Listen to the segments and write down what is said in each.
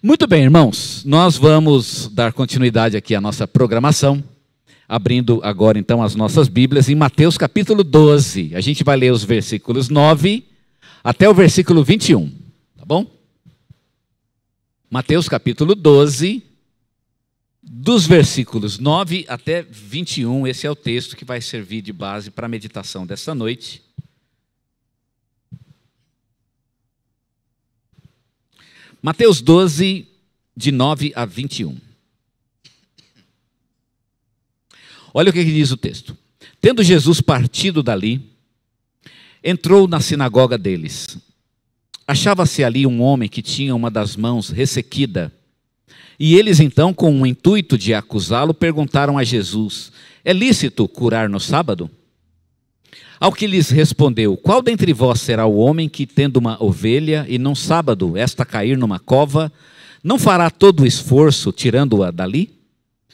Muito bem, irmãos, nós vamos dar continuidade aqui à nossa programação, abrindo agora então as nossas Bíblias em Mateus capítulo 12. A gente vai ler os versículos 9 até o versículo 21, tá bom? Mateus capítulo 12, dos versículos 9 até 21, esse é o texto que vai servir de base para a meditação desta noite. Mateus 12, de 9 a 21. Olha o que diz o texto. Tendo Jesus partido dali, entrou na sinagoga deles. Achava-se ali um homem que tinha uma das mãos ressequida. E eles então, com o intuito de acusá-lo, perguntaram a Jesus: é lícito curar no sábado? Ao que lhes respondeu: qual dentre vós será o homem que, tendo uma ovelha, e num sábado esta cair numa cova, não fará todo o esforço tirando-a dali?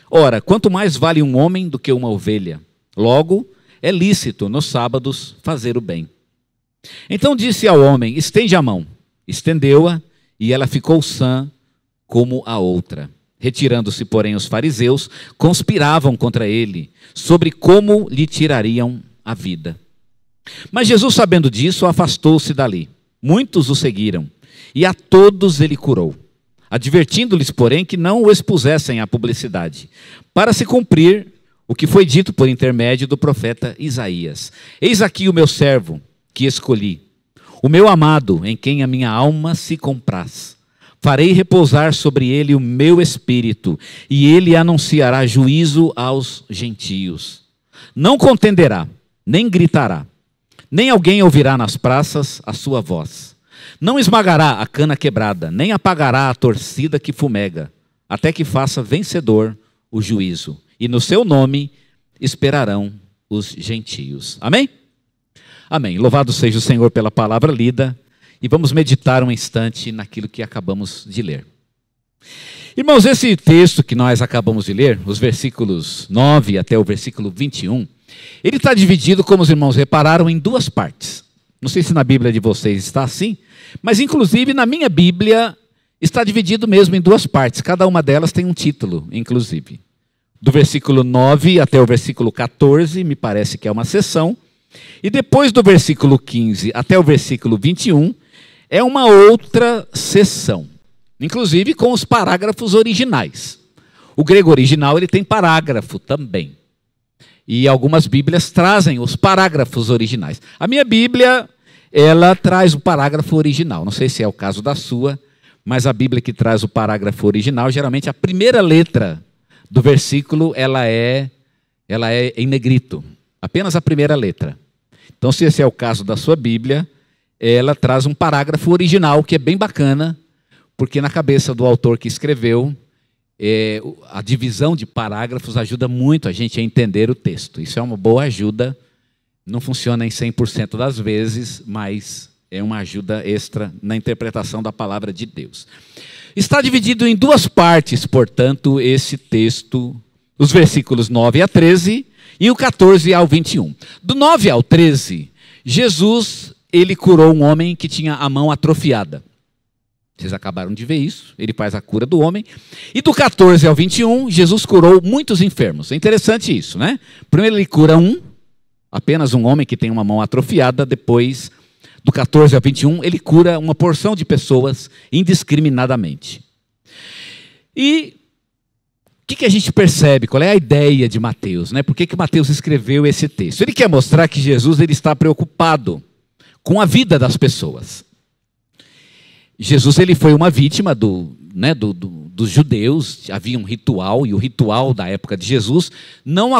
Ora, quanto mais vale um homem do que uma ovelha? Logo, é lícito nos sábados fazer o bem. Então disse ao homem: estende a mão. Estendeu-a, e ela ficou sã como a outra. Retirando-se, porém, os fariseus, conspiravam contra ele, sobre como lhe tirariam a vida. Mas Jesus, sabendo disso, afastou-se dali. Muitos o seguiram, e a todos ele curou, advertindo-lhes, porém, que não o expusessem à publicidade, para se cumprir o que foi dito por intermédio do profeta Isaías: eis aqui o meu servo, que escolhi, o meu amado, em quem a minha alma se compraz. Farei repousar sobre ele o meu espírito, e ele anunciará juízo aos gentios. Não contenderá, nem gritará, nem alguém ouvirá nas praças a sua voz. Não esmagará a cana quebrada, nem apagará a torcida que fumega, até que faça vencedor o juízo. E no seu nome esperarão os gentios. Amém? Amém. Louvado seja o Senhor pela palavra lida. E vamos meditar um instante naquilo que acabamos de ler. Irmãos, esse texto que nós acabamos de ler, os versículos 9 até o versículo 21, ele está dividido, como os irmãos repararam, em duas partes. Não sei se na Bíblia de vocês está assim, mas inclusive na minha Bíblia está dividido mesmo em duas partes. Cada uma delas tem um título, inclusive. Do versículo 9 até o versículo 14, me parece que é uma seção. E depois do versículo 15 até o versículo 21, é uma outra seção. Inclusive com os parágrafos originais. O grego original ele tem parágrafo também. E algumas Bíblias trazem os parágrafos originais. A minha Bíblia, ela traz o parágrafo original. Não sei se é o caso da sua, mas a Bíblia que traz o parágrafo original, geralmente a primeira letra do versículo, ela é em negrito. Apenas a primeira letra. Então, se esse é o caso da sua Bíblia, ela traz um parágrafo original, que é bem bacana, porque na cabeça do autor que escreveu, a divisão de parágrafos ajuda muito a gente a entender o texto. Isso é uma boa ajuda, não funciona em 100% das vezes, mas é uma ajuda extra na interpretação da palavra de Deus. Está dividido em duas partes, portanto, esse texto, os versículos 9 a 13 e o 14 ao 21. Do 9 ao 13, Jesus, ele curou um homem que tinha a mão atrofiada. Vocês acabaram de ver isso, ele faz a cura do homem. E do 14 ao 21, Jesus curou muitos enfermos. É interessante isso, né? Primeiro ele cura apenas um homem que tem uma mão atrofiada. Depois, do 14 ao 21, ele cura uma porção de pessoas indiscriminadamente. E o que a gente percebe? Qual é a ideia de Mateus, né? Por que Mateus escreveu esse texto? Ele quer mostrar que Jesus ele está preocupado com a vida das pessoas. Jesus ele foi uma vítima dos judeus. Havia um ritual, e o ritual da época de Jesus não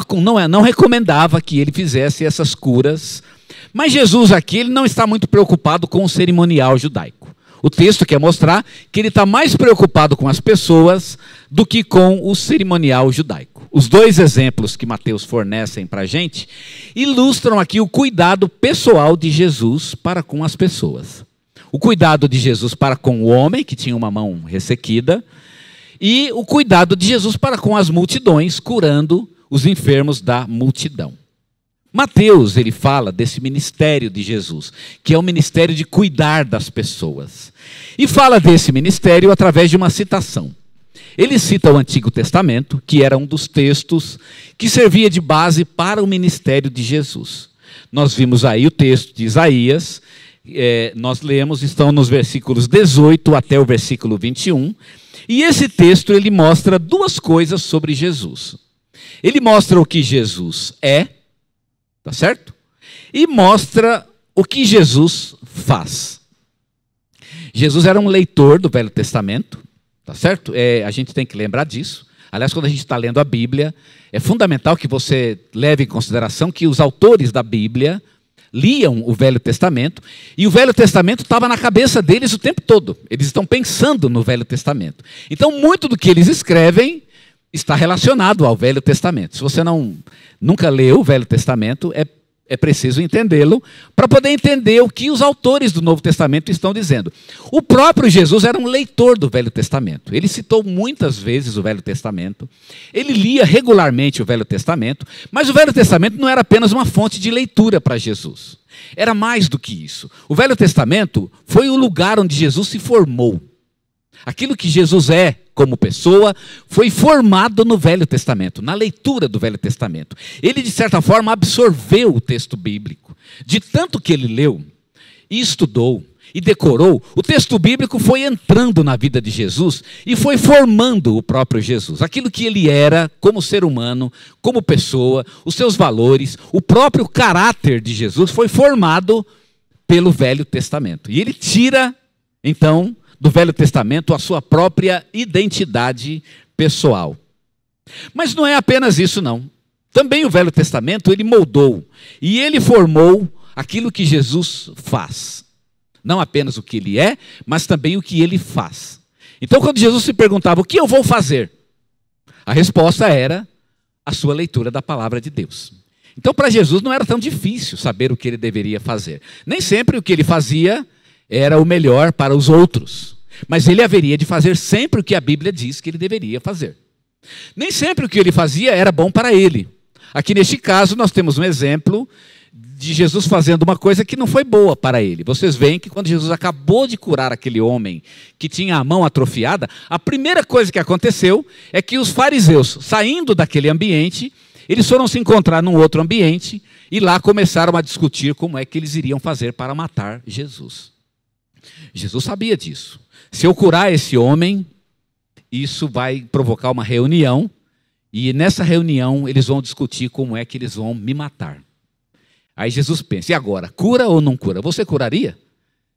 recomendava que ele fizesse essas curas. Mas Jesus aqui ele não está muito preocupado com o cerimonial judaico. O texto quer mostrar que ele está mais preocupado com as pessoas do que com o cerimonial judaico. Os dois exemplos que Mateus fornecem para a gente ilustram aqui o cuidado pessoal de Jesus para com as pessoas. O cuidado de Jesus para com o homem, que tinha uma mão ressequida, e o cuidado de Jesus para com as multidões, curando os enfermos da multidão. Mateus, ele fala desse ministério de Jesus, que é o ministério de cuidar das pessoas. E fala desse ministério através de uma citação. Ele cita o Antigo Testamento, que era um dos textos que servia de base para o ministério de Jesus. Nós vimos aí o texto de Isaías, nós lemos, estão nos versículos 18 até o versículo 21, e esse texto ele mostra duas coisas sobre Jesus. Ele mostra o que Jesus é, tá certo? E mostra o que Jesus faz. Jesus era um leitor do Velho Testamento, tá certo? A gente tem que lembrar disso. Aliás, quando a gente está lendo a Bíblia, é fundamental que você leve em consideração que os autores da Bíblia liam o Velho Testamento, e o Velho Testamento estava na cabeça deles o tempo todo. Eles estão pensando no Velho Testamento. Então, muito do que eles escrevem está relacionado ao Velho Testamento. Se você nunca leu o Velho Testamento, é preciso entendê-lo para poder entender o que os autores do Novo Testamento estão dizendo. O próprio Jesus era um leitor do Velho Testamento. Ele citou muitas vezes o Velho Testamento. Ele lia regularmente o Velho Testamento, mas o Velho Testamento não era apenas uma fonte de leitura para Jesus. Era mais do que isso. O Velho Testamento foi o lugar onde Jesus se formou. Aquilo que Jesus é como pessoa foi formado no Velho Testamento, na leitura do Velho Testamento. Ele, de certa forma, absorveu o texto bíblico. De tanto que ele leu, e estudou, e decorou, o texto bíblico foi entrando na vida de Jesus e foi formando o próprio Jesus. Aquilo que ele era como ser humano, como pessoa, os seus valores, o próprio caráter de Jesus foi formado pelo Velho Testamento. E ele tira, então, do Velho Testamento a sua própria identidade pessoal. Mas não é apenas isso, não. Também o Velho Testamento ele moldou e ele formou aquilo que Jesus faz. Não apenas o que ele é, mas também o que ele faz. Então, quando Jesus se perguntava, o que eu vou fazer? A resposta era a sua leitura da palavra de Deus. Então, para Jesus não era tão difícil saber o que ele deveria fazer. Nem sempre o que ele fazia era o melhor para os outros. Mas ele haveria de fazer sempre o que a Bíblia diz que ele deveria fazer. Nem sempre o que ele fazia era bom para ele. Aqui neste caso nós temos um exemplo de Jesus fazendo uma coisa que não foi boa para ele. Vocês veem que quando Jesus acabou de curar aquele homem que tinha a mão atrofiada, a primeira coisa que aconteceu é que os fariseus, saindo daquele ambiente, eles foram se encontrar num outro ambiente e lá começaram a discutir como é que eles iriam fazer para matar Jesus. Jesus sabia disso. Se eu curar esse homem, isso vai provocar uma reunião, e nessa reunião eles vão discutir como é que eles vão me matar. Aí Jesus pensa, e agora, cura ou não cura? Você curaria?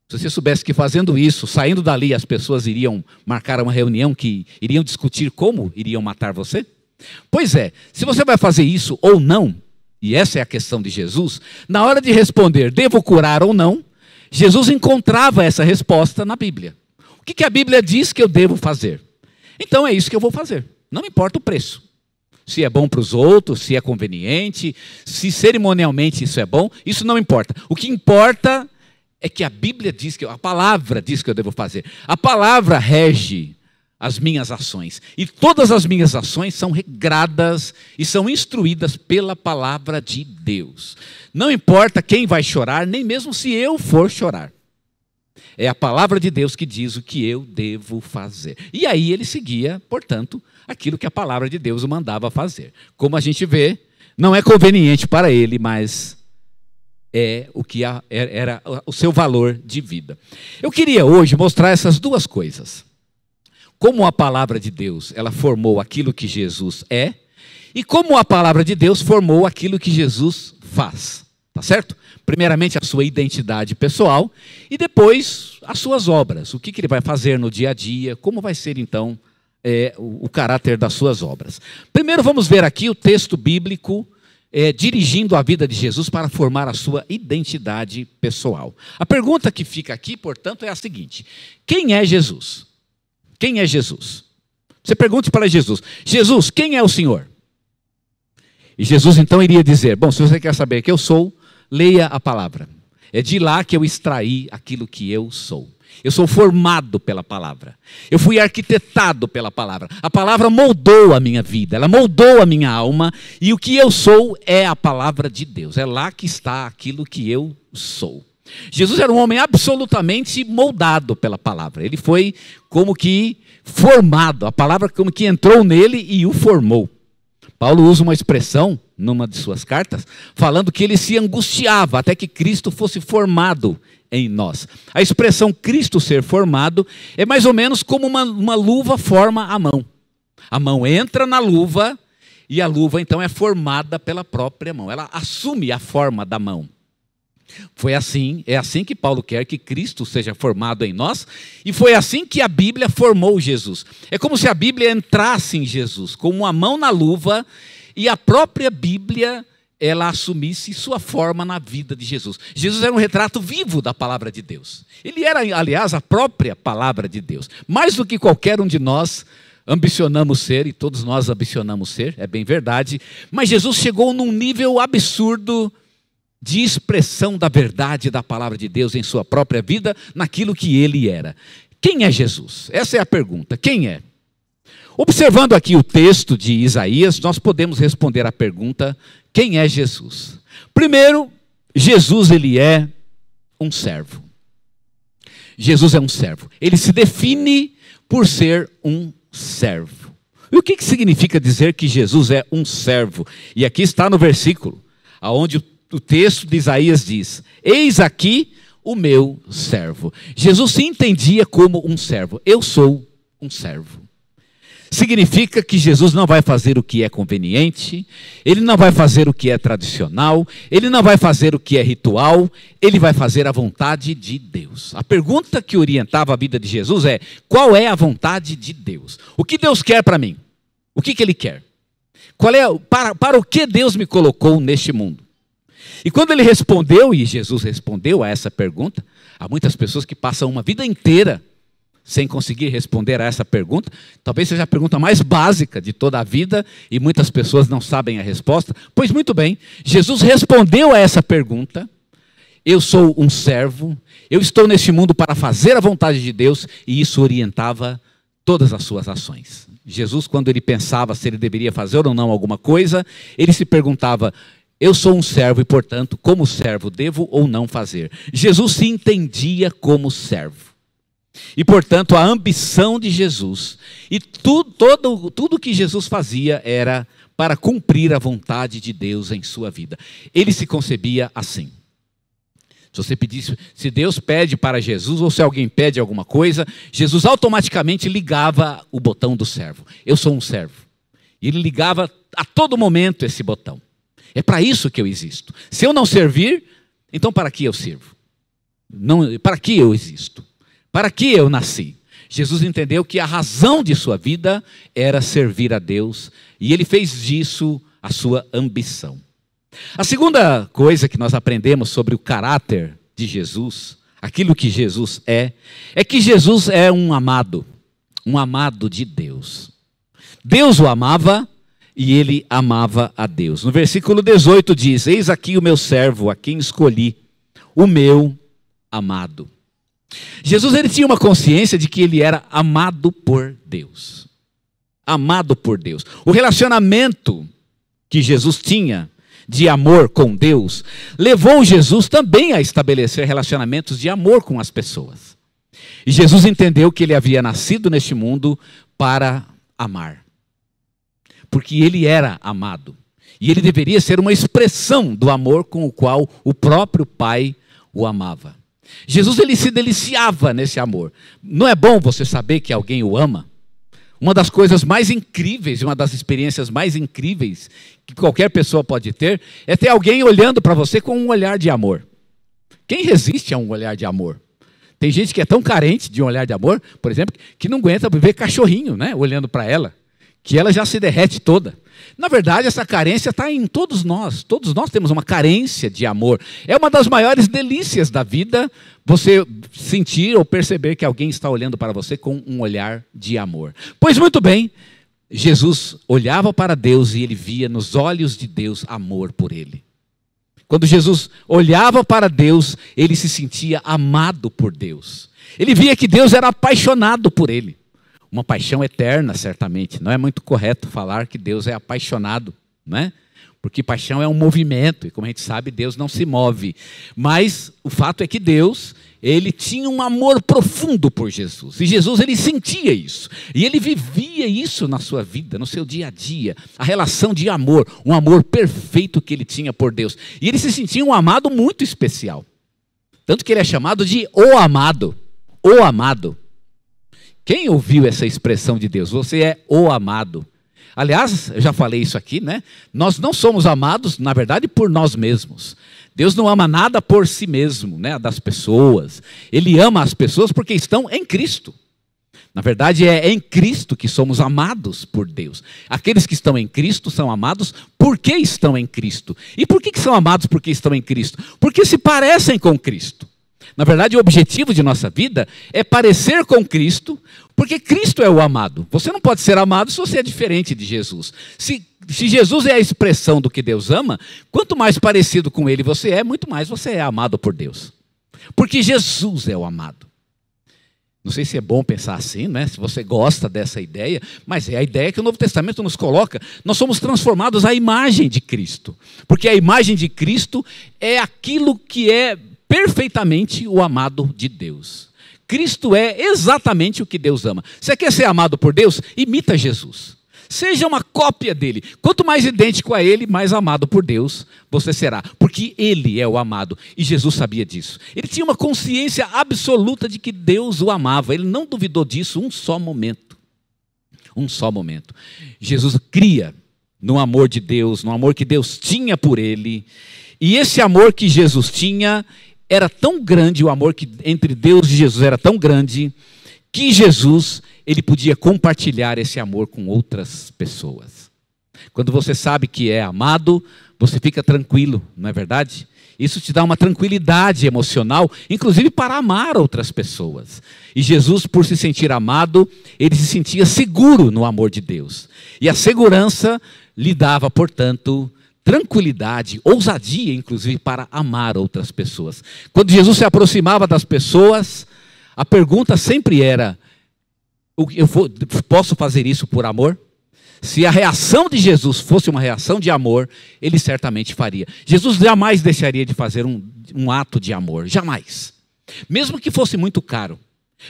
Se você soubesse que fazendo isso, saindo dali, as pessoas iriam marcar uma reunião que iriam discutir como iriam matar você? Pois é, se você vai fazer isso ou não, e essa é a questão de Jesus, na hora de responder, devo curar ou não, Jesus encontrava essa resposta na Bíblia. O que a Bíblia diz que eu devo fazer? Então é isso que eu vou fazer. Não importa o preço. Se é bom para os outros, se é conveniente, se cerimonialmente isso é bom, isso não importa. O que importa é que a Bíblia diz que, a palavra diz que eu devo fazer. A palavra rege as minhas ações. E todas as minhas ações são regradas e são instruídas pela palavra de Deus. Não importa quem vai chorar, nem mesmo se eu for chorar. É a palavra de Deus que diz o que eu devo fazer. E aí ele seguia, portanto, aquilo que a palavra de Deus o mandava fazer. Como a gente vê, não é conveniente para ele, mas é o que era o seu valor de vida. Eu queria hoje mostrar essas duas coisas. Como a palavra de Deus, ela formou aquilo que Jesus é, e como a palavra de Deus formou aquilo que Jesus faz. Tá certo? Primeiramente a sua identidade pessoal e depois as suas obras. O que ele vai fazer no dia a dia, como vai ser então o caráter das suas obras. Primeiro vamos ver aqui o texto bíblico dirigindo a vida de Jesus para formar a sua identidade pessoal. A pergunta que fica aqui, portanto, é a seguinte: quem é Jesus? Quem é Jesus? Você pergunte para Jesus: Jesus, quem é o Senhor? E Jesus então iria dizer: bom, se você quer saber quem eu sou, leia a palavra. É de lá que eu extraí aquilo que eu sou. Eu sou formado pela palavra. Eu fui arquitetado pela palavra. A palavra moldou a minha vida, ela moldou a minha alma, e o que eu sou é a palavra de Deus. É lá que está aquilo que eu sou. Jesus era um homem absolutamente moldado pela palavra. Ele foi como que formado, a palavra como que entrou nele e o formou. Paulo usa uma expressão numa de suas cartas, falando que ele se angustiava até que Cristo fosse formado em nós. A expressão Cristo ser formado é mais ou menos como uma luva forma a mão. A mão entra na luva e a luva então é formada pela própria mão. Ela assume a forma da mão. É assim que Paulo quer que Cristo seja formado em nós, e foi assim que a Bíblia formou Jesus. É como se a Bíblia entrasse em Jesus, como uma mão na luva, e a própria Bíblia, ela assumisse sua forma na vida de Jesus. Jesus era um retrato vivo da palavra de Deus. Ele era, aliás, a própria palavra de Deus. Mais do que qualquer um de nós ambicionamos ser, e todos nós ambicionamos ser, é bem verdade, mas Jesus chegou num nível absurdo de expressão da verdade da palavra de Deus em sua própria vida, naquilo que ele era. Quem é Jesus? Essa é a pergunta. Quem é? Observando aqui o texto de Isaías, nós podemos responder à pergunta: quem é Jesus? Primeiro, Jesus ele é um servo. Jesus é um servo. Ele se define por ser um servo. E o que significa dizer que Jesus é um servo? E aqui está no versículo, onde o texto de Isaías diz: eis aqui o meu servo. Jesus se entendia como um servo. Eu sou um servo. Significa que Jesus não vai fazer o que é conveniente, ele não vai fazer o que é tradicional, ele não vai fazer o que é ritual, ele vai fazer a vontade de Deus. A pergunta que orientava a vida de Jesus é: qual é a vontade de Deus? O que Deus quer para mim? O que ele quer? Para o que Deus me colocou neste mundo? E quando ele respondeu, e Jesus respondeu a essa pergunta, há muitas pessoas que passam uma vida inteira sem conseguir responder a essa pergunta. Talvez seja a pergunta mais básica de toda a vida, e muitas pessoas não sabem a resposta. Pois muito bem, Jesus respondeu a essa pergunta: eu sou um servo, eu estou neste mundo para fazer a vontade de Deus, e isso orientava todas as suas ações. Jesus, quando ele pensava se ele deveria fazer ou não alguma coisa, ele se perguntava: eu sou um servo e, portanto, como servo, devo ou não fazer? Jesus se entendia como servo. E, portanto, a ambição de Jesus e tudo que Jesus fazia era para cumprir a vontade de Deus em sua vida. Ele se concebia assim. Se você pedisse, se Deus pede para Jesus, ou se alguém pede alguma coisa, Jesus automaticamente ligava o botão do servo. Eu sou um servo. E ele ligava a todo momento esse botão. É para isso que eu existo. Se eu não servir, então para que eu sirvo? Não, para que eu existo? Para que eu nasci? Jesus entendeu que a razão de sua vida era servir a Deus, e ele fez disso a sua ambição. A segunda coisa que nós aprendemos sobre o caráter de Jesus, aquilo que Jesus é que Jesus é um amado de Deus. Deus o amava e ele amava a Deus. No versículo 18 diz: eis aqui o meu servo, a quem escolhi, o meu amado. Jesus ele tinha uma consciência de que ele era amado por Deus. Amado por Deus. O relacionamento que Jesus tinha de amor com Deus levou Jesus também a estabelecer relacionamentos de amor com as pessoas. E Jesus entendeu que ele havia nascido neste mundo para amar. Porque ele era amado. E ele deveria ser uma expressão do amor com o qual o próprio Pai o amava. Jesus ele se deliciava nesse amor. Não é bom você saber que alguém o ama? Uma das coisas mais incríveis, uma das experiências mais incríveis que qualquer pessoa pode ter, é ter alguém olhando para você com um olhar de amor. Quem resiste a um olhar de amor? Tem gente que é tão carente de um olhar de amor, por exemplo, que não aguenta ver cachorrinho, né, olhando para ela, que ela já se derrete toda. Na verdade, essa carência está em todos nós. Todos nós temos uma carência de amor. É uma das maiores delícias da vida, você sentir ou perceber que alguém está olhando para você com um olhar de amor. Pois muito bem, Jesus olhava para Deus e ele via nos olhos de Deus amor por ele. Quando Jesus olhava para Deus, ele se sentia amado por Deus. Ele via que Deus era apaixonado por ele. Uma paixão eterna, certamente. Não é muito correto falar que Deus é apaixonado, não é? Porque paixão é um movimento, e como a gente sabe, Deus não se move. Mas o fato é que Deus, ele tinha um amor profundo por Jesus. E Jesus, ele sentia isso. E ele vivia isso na sua vida, no seu dia a dia. A relação de amor, um amor perfeito que ele tinha por Deus. E ele se sentia um amado muito especial. Tanto que ele é chamado de o amado. O amado. Quem ouviu essa expressão de Deus? Você é o amado. Aliás, eu já falei isso aqui, né? Nós não somos amados, na verdade, por nós mesmos. Deus não ama nada por si mesmo, né? Das pessoas. Ele ama as pessoas porque estão em Cristo. Na verdade, é em Cristo que somos amados por Deus. Aqueles que estão em Cristo são amados porque estão em Cristo. E por que são amados porque estão em Cristo? Porque se parecem com Cristo. Na verdade, o objetivo de nossa vida é parecer com Cristo, porque Cristo é o amado. Você não pode ser amado se você é diferente de Jesus. Se Jesus é a expressão do que Deus ama, quanto mais parecido com Ele você é, muito mais você é amado por Deus. Porque Jesus é o amado. Não sei se é bom pensar assim, né? Se você gosta dessa ideia, mas é a ideia que o Novo Testamento nos coloca. Nós somos transformados à imagem de Cristo. Porque a imagem de Cristo é aquilo que é perfeitamente o amado de Deus. Cristo é exatamente o que Deus ama. Você quer ser amado por Deus? Imita Jesus. Seja uma cópia dele. Quanto mais idêntico a ele, mais amado por Deus você será. Porque ele é o amado. E Jesus sabia disso. Ele tinha uma consciência absoluta de que Deus o amava. Ele não duvidou disso um só momento. Um só momento. Jesus cria no amor de Deus, no amor que Deus tinha por ele. E esse amor que Jesus tinha era tão grande, o amor que entre Deus e Jesus era tão grande, que Jesus, ele podia compartilhar esse amor com outras pessoas. Quando você sabe que é amado, você fica tranquilo, não é verdade? Isso te dá uma tranquilidade emocional, inclusive para amar outras pessoas. E Jesus, por se sentir amado, ele se sentia seguro no amor de Deus. E a segurança lhe dava, portanto, tranquilidade, ousadia, inclusive, para amar outras pessoas. Quando Jesus se aproximava das pessoas, a pergunta sempre era: posso fazer isso por amor? Se a reação de Jesus fosse uma reação de amor, ele certamente faria. Jesus jamais deixaria de fazer um ato de amor, jamais. Mesmo que fosse muito caro.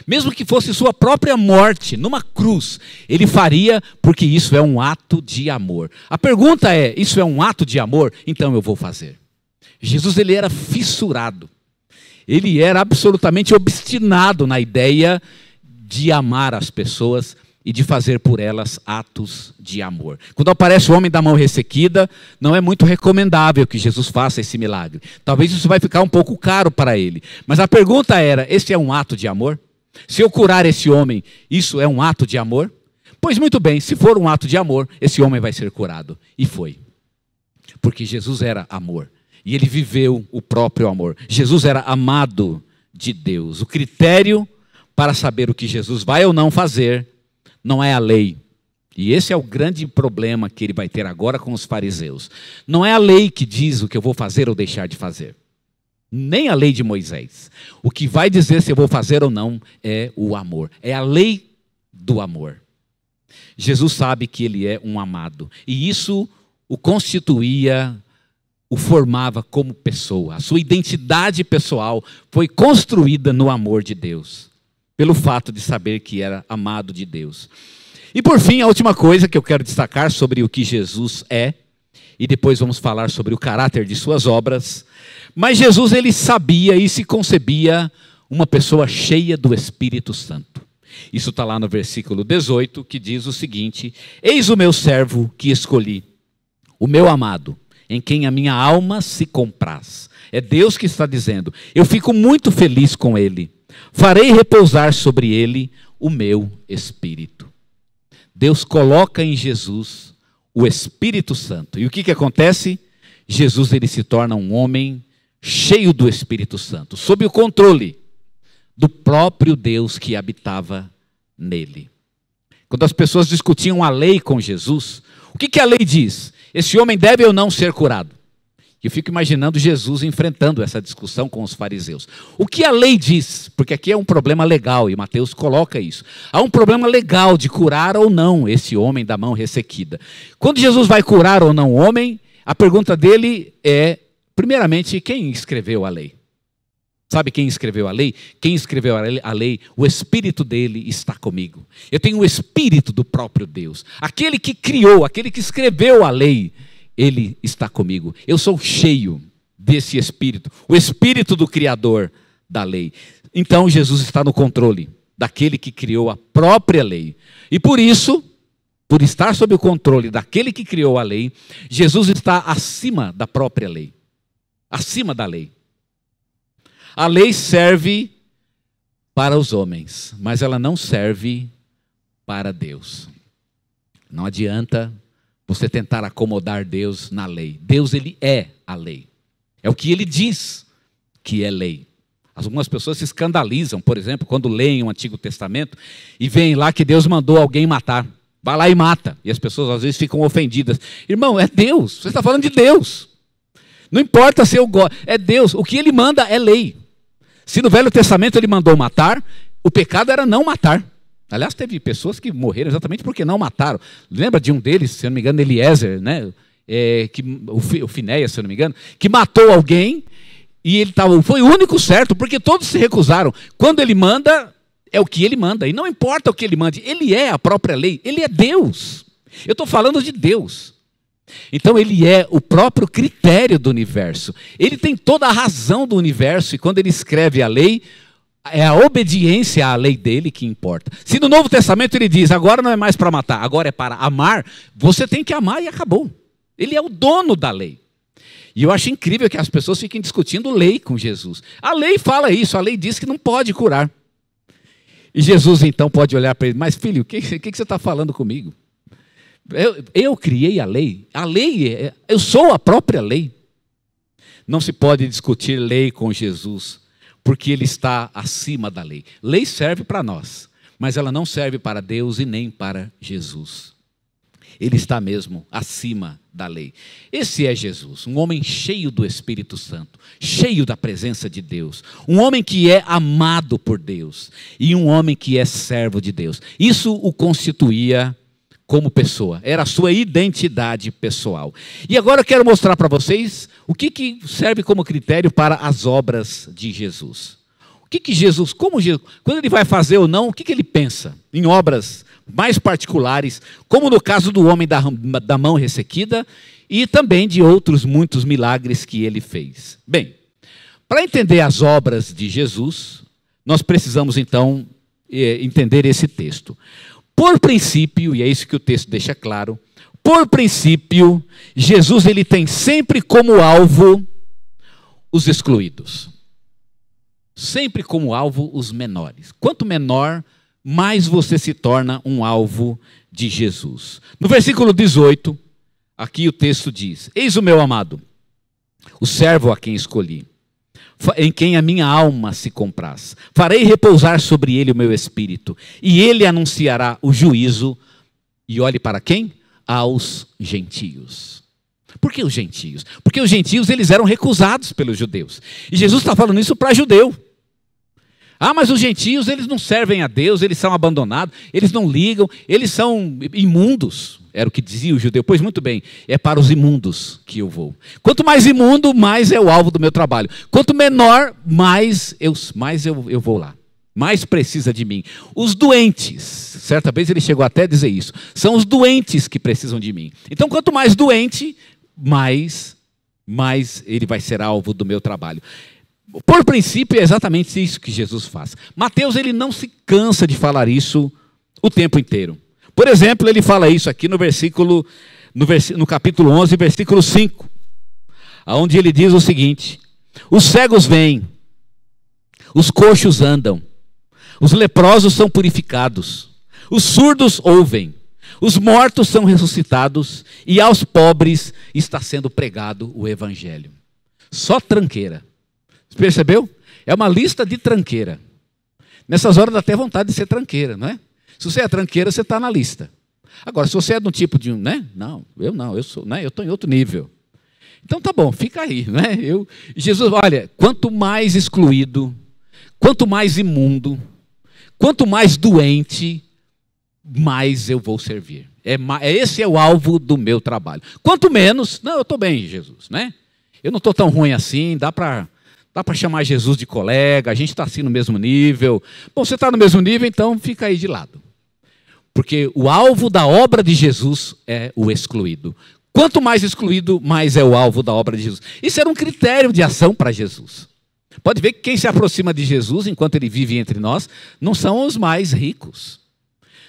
Mesmo que fosse sua própria morte numa cruz, ele faria, porque isso é um ato de amor. A pergunta é: isso é um ato de amor? Então eu vou fazer. Jesus, ele era fissurado. Ele era absolutamente obstinado na ideia de amar as pessoas e de fazer por elas atos de amor. Quando aparece o homem da mão ressequida, não é muito recomendável que Jesus faça esse milagre. Talvez isso vai ficar um pouco caro para ele. Mas a pergunta era: esse é um ato de amor? Se eu curar esse homem, isso é um ato de amor? Pois muito bem, se for um ato de amor, esse homem vai ser curado. E foi. Porque Jesus era amor. E ele viveu o próprio amor. Jesus era amado de Deus. O critério para saber o que Jesus vai ou não fazer não é a lei. E esse é o grande problema que ele vai ter agora com os fariseus. Não é a lei que diz o que eu vou fazer ou deixar de fazer. Nem a lei de Moisés. O que vai dizer se eu vou fazer ou não é o amor. É a lei do amor. Jesus sabe que ele é um amado. E isso o constituía, o formava como pessoa. A sua identidade pessoal foi construída no amor de Deus. Pelo fato de saber que era amado de Deus. E por fim, a última coisa que eu quero destacar sobre o que Jesus é. E depois vamos falar sobre o caráter de suas obras. Mas Jesus, ele sabia e se concebia uma pessoa cheia do Espírito Santo. Isso está lá no versículo 18, que diz o seguinte: eis o meu servo que escolhi, o meu amado, em quem a minha alma se compraz. É Deus que está dizendo: eu fico muito feliz com ele. Farei repousar sobre ele o meu Espírito. Deus coloca em Jesus o Espírito Santo. E o que acontece? Jesus, ele se torna um homem cheio do Espírito Santo, sob o controle do próprio Deus que habitava nele. Quando as pessoas discutiam a lei com Jesus, o que a lei diz? Esse homem deve ou não ser curado? Eu fico imaginando Jesus enfrentando essa discussão com os fariseus. O que a lei diz? Porque aqui é um problema legal, e Mateus coloca isso. Há um problema legal de curar ou não esse homem da mão ressequida. Quando Jesus vai curar ou não o homem, a pergunta dele é, primeiramente, quem escreveu a lei? Sabe quem escreveu a lei? Quem escreveu a lei, o Espírito dele está comigo. Eu tenho o Espírito do próprio Deus. Aquele que criou, aquele que escreveu a lei, ele está comigo. Eu sou cheio desse Espírito, o Espírito do Criador da lei. Então Jesus está no controle daquele que criou a própria lei. E por isso, por estar sob o controle daquele que criou a lei, Jesus está acima da própria lei. Acima da lei. A lei serve para os homens, mas ela não serve para Deus. Não adianta você tentar acomodar Deus na lei. Deus, ele é a lei. É o que ele diz que é lei. Algumas pessoas se escandalizam, por exemplo, quando leem o Antigo Testamento e veem lá que Deus mandou alguém matar. Vai lá e mata. E as pessoas às vezes ficam ofendidas. Irmão, é Deus. Você está falando de Deus. Não importa se eu gosto. É Deus. O que ele manda é lei. Se no Velho Testamento ele mandou matar, o pecado era não matar. Aliás, teve pessoas que morreram exatamente porque não mataram. Lembra de um deles, se eu não me engano, Eliezer, né? O Finéias, se eu não me engano, que matou alguém e ele foi o único certo, porque todos se recusaram. Quando ele manda, é o que ele manda. E não importa o que ele mande, ele é a própria lei, ele é Deus. Eu estou falando de Deus. Então ele é o próprio critério do universo. Ele tem toda a razão do universo e quando ele escreve a lei, é a obediência à lei dele que importa. Se no Novo Testamento ele diz, agora não é mais para matar, agora é para amar, você tem que amar e acabou. Ele é o dono da lei. E eu acho incrível que as pessoas fiquem discutindo lei com Jesus. A lei fala isso, a lei diz que não pode curar. E Jesus então pode olhar para ele, mas filho, o que você está falando comigo? Eu criei a lei, eu sou a própria lei. Não se pode discutir lei com Jesus, porque ele está acima da lei. Lei serve para nós, mas ela não serve para Deus e nem para Jesus. Ele está mesmo acima da lei. Esse é Jesus, um homem cheio do Espírito Santo, cheio da presença de Deus, um homem que é amado por Deus e um homem que é servo de Deus. Isso o constituía como pessoa, era a sua identidade pessoal. E agora eu quero mostrar para vocês o que serve como critério para as obras de Jesus. O que Jesus, quando ele vai fazer ou não, o que ele pensa em obras mais particulares, como no caso do homem da mão ressequida e também de outros muitos milagres que ele fez. Bem, para entender as obras de Jesus, nós precisamos então entender esse texto. Por princípio, e é isso que o texto deixa claro, por princípio, Jesus ele tem sempre como alvo os excluídos. Sempre como alvo os menores. Quanto menor, mais você se torna um alvo de Jesus. No versículo 18, aqui o texto diz, eis o meu amado, o servo a quem escolhi, em quem a minha alma se compraz. Farei repousar sobre ele o meu espírito, e ele anunciará o juízo, e olhe para quem? Aos gentios. Por que os gentios? Porque os gentios eles eram recusados pelos judeus. E Jesus está falando isso para judeu. Ah, mas os gentios eles não servem a Deus, eles são abandonados, eles não ligam, eles são imundos. Era o que dizia o judeu. Pois muito bem, é para os imundos que eu vou. Quanto mais imundo, mais é o alvo do meu trabalho. Quanto menor, mais eu vou lá. Mais precisa de mim. Os doentes, certa vez ele chegou até a dizer isso, são os doentes que precisam de mim. Então quanto mais doente, mais ele vai ser alvo do meu trabalho. Por princípio é exatamente isso que Jesus faz. Mateus ele não se cansa de falar isso o tempo inteiro. Por exemplo, ele fala isso aqui no capítulo 11, versículo 5, onde ele diz o seguinte, os cegos veem, os coxos andam, os leprosos são purificados, os surdos ouvem, os mortos são ressuscitados e aos pobres está sendo pregado o evangelho. Só tranqueira. Você percebeu? É uma lista de tranqueira. Nessas horas dá até vontade de ser tranqueira, não é? Se você é tranqueira, você está na lista. Agora, se você é de um tipo de, né? Não, eu sou, né? Eu estou em outro nível. Então tá bom, fica aí, né? Jesus, olha, quanto mais excluído, quanto mais imundo, quanto mais doente, mais eu vou servir. Esse é o alvo do meu trabalho. Quanto menos, não, eu estou bem, Jesus, né? Eu não estou tão ruim assim, dá para chamar Jesus de colega, a gente está assim no mesmo nível. Bom, você está no mesmo nível, então fica aí de lado. Porque o alvo da obra de Jesus é o excluído. Quanto mais excluído, mais é o alvo da obra de Jesus. Isso era um critério de ação para Jesus. Pode ver que quem se aproxima de Jesus, enquanto ele vive entre nós, não são os mais ricos,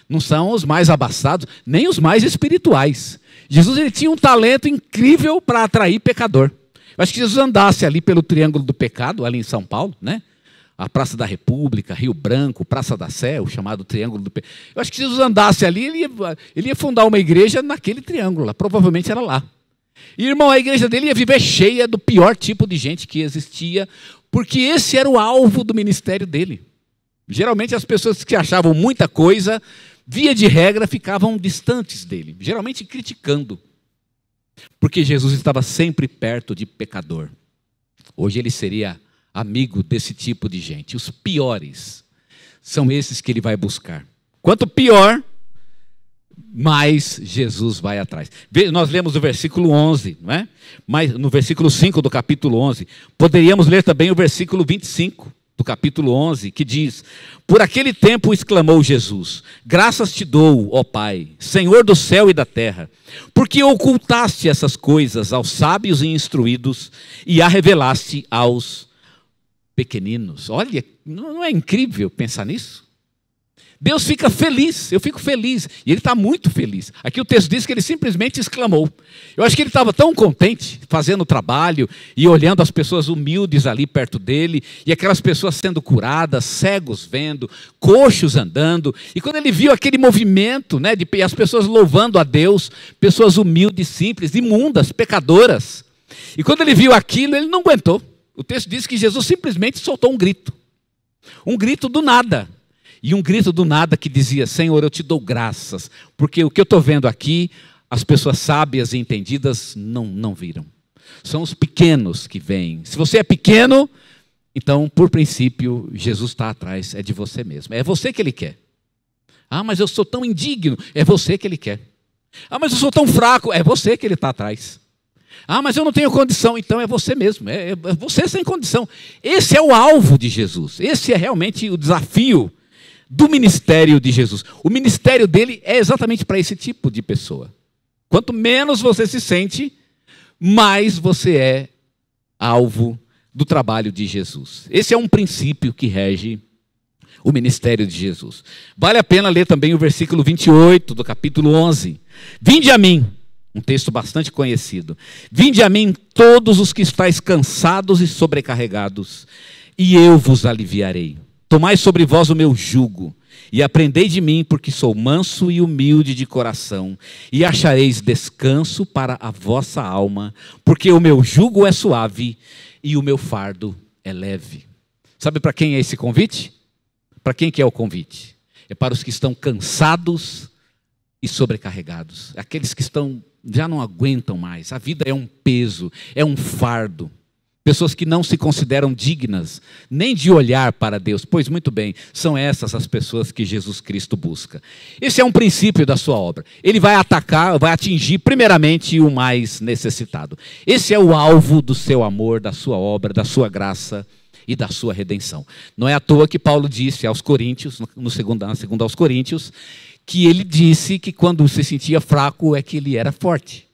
não são os mais abastados, nem os mais espirituais. Jesus ele tinha um talento incrível para atrair pecador. Eu acho que Jesus andasse ali pelo Triângulo do Pecado, ali em São Paulo, né? A Praça da República, Rio Branco, Praça da Sé, o chamado Triângulo do Pecado. Eu acho que se Jesus andasse ali, ele ia fundar uma igreja naquele triângulo lá, provavelmente era lá. E, irmão, a igreja dele ia viver cheia do pior tipo de gente que existia, porque esse era o alvo do ministério dele. Geralmente as pessoas que achavam muita coisa, via de regra, ficavam distantes dele, geralmente criticando. Porque Jesus estava sempre perto de pecador. Hoje ele seria amigo desse tipo de gente. Os piores são esses que ele vai buscar. Quanto pior, mais Jesus vai atrás. Nós lemos o versículo 11, não é? Mas no versículo 5 do capítulo 11. Poderíamos ler também o versículo 25 do capítulo 11, que diz: por aquele tempo exclamou Jesus, graças te dou, ó Pai, Senhor do céu e da terra, porque ocultaste essas coisas aos sábios e instruídos e a revelaste aos pequeninos. Olha, não é incrível pensar nisso? Deus fica feliz, eu fico feliz, e ele está muito feliz. Aqui o texto diz que ele simplesmente exclamou. Eu acho que ele estava tão contente fazendo o trabalho e olhando as pessoas humildes ali perto dele, e aquelas pessoas sendo curadas, cegos vendo, coxos andando, e quando ele viu aquele movimento, né, de as pessoas louvando a Deus, pessoas humildes, simples, imundas, pecadoras, e quando ele viu aquilo, ele não aguentou. O texto diz que Jesus simplesmente soltou um grito do nada. E um grito do nada que dizia: Senhor, eu te dou graças, porque o que eu estou vendo aqui, as pessoas sábias e entendidas não viram. São os pequenos que vêm. Se você é pequeno, então, por princípio, Jesus está atrás, é de você mesmo. É você que ele quer. Ah, mas eu sou tão indigno. É você que ele quer. Ah, mas eu sou tão fraco. É você que ele está atrás. Ah, mas eu não tenho condição. Então é você mesmo. É você sem condição. Esse é o alvo de Jesus. Esse é realmente o desafio do ministério de Jesus. O ministério dele é exatamente para esse tipo de pessoa. Quanto menos você se sente, mais você é alvo do trabalho de Jesus. Esse é um princípio que rege o ministério de Jesus. Vale a pena ler também o versículo 28 do capítulo 11. Vinde a mim, um texto bastante conhecido. Vinde a mim todos os que estáis cansados e sobrecarregados, e eu vos aliviarei. Tomai sobre vós o meu jugo, e aprendei de mim, porque sou manso e humilde de coração, e achareis descanso para a vossa alma, porque o meu jugo é suave e o meu fardo é leve. Sabe para quem é esse convite? Para quem que é o convite? É para os que estão cansados e sobrecarregados, aqueles que já não aguentam mais. A vida é um peso, é um fardo. Pessoas que não se consideram dignas nem de olhar para Deus. Pois muito bem, são essas as pessoas que Jesus Cristo busca. Esse é um princípio da sua obra. Ele vai atacar, vai atingir primeiramente o mais necessitado. Esse é o alvo do seu amor, da sua obra, da sua graça e da sua redenção. Não é à toa que Paulo disse aos Coríntios, na segunda aos Coríntios, que ele disse que quando se sentia fraco é que ele era forte.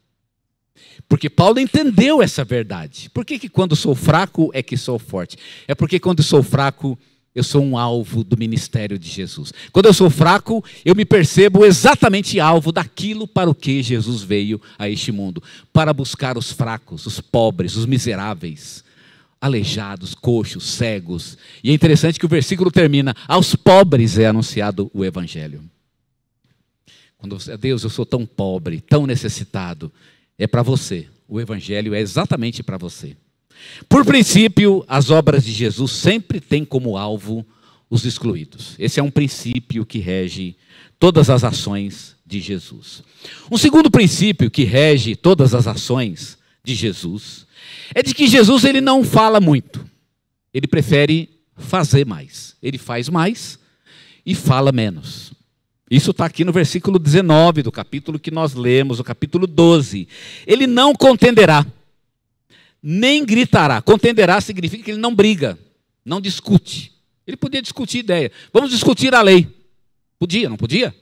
Porque Paulo entendeu essa verdade. Por que quando sou fraco é que sou forte? É porque quando sou fraco, eu sou um alvo do ministério de Jesus. Quando eu sou fraco, eu me percebo exatamente alvo daquilo para o que Jesus veio a este mundo. Para buscar os fracos, os pobres, os miseráveis, aleijados, coxos, cegos. E é interessante que o versículo termina: aos pobres é anunciado o evangelho. Quando você, Deus, eu sou tão pobre, tão necessitado. É para você, o evangelho é exatamente para você. Por princípio, as obras de Jesus sempre têm como alvo os excluídos. Esse é um princípio que rege todas as ações de Jesus. Um segundo princípio que rege todas as ações de Jesus é de que Jesus ele não fala muito. Ele prefere fazer mais. Ele faz mais e fala menos. Isso está aqui no versículo 19 do capítulo que nós lemos, o capítulo 12. Ele não contenderá, nem gritará. Contenderá significa que ele não briga, não discute. Ele podia discutir ideia. Vamos discutir a lei. Podia, não podia?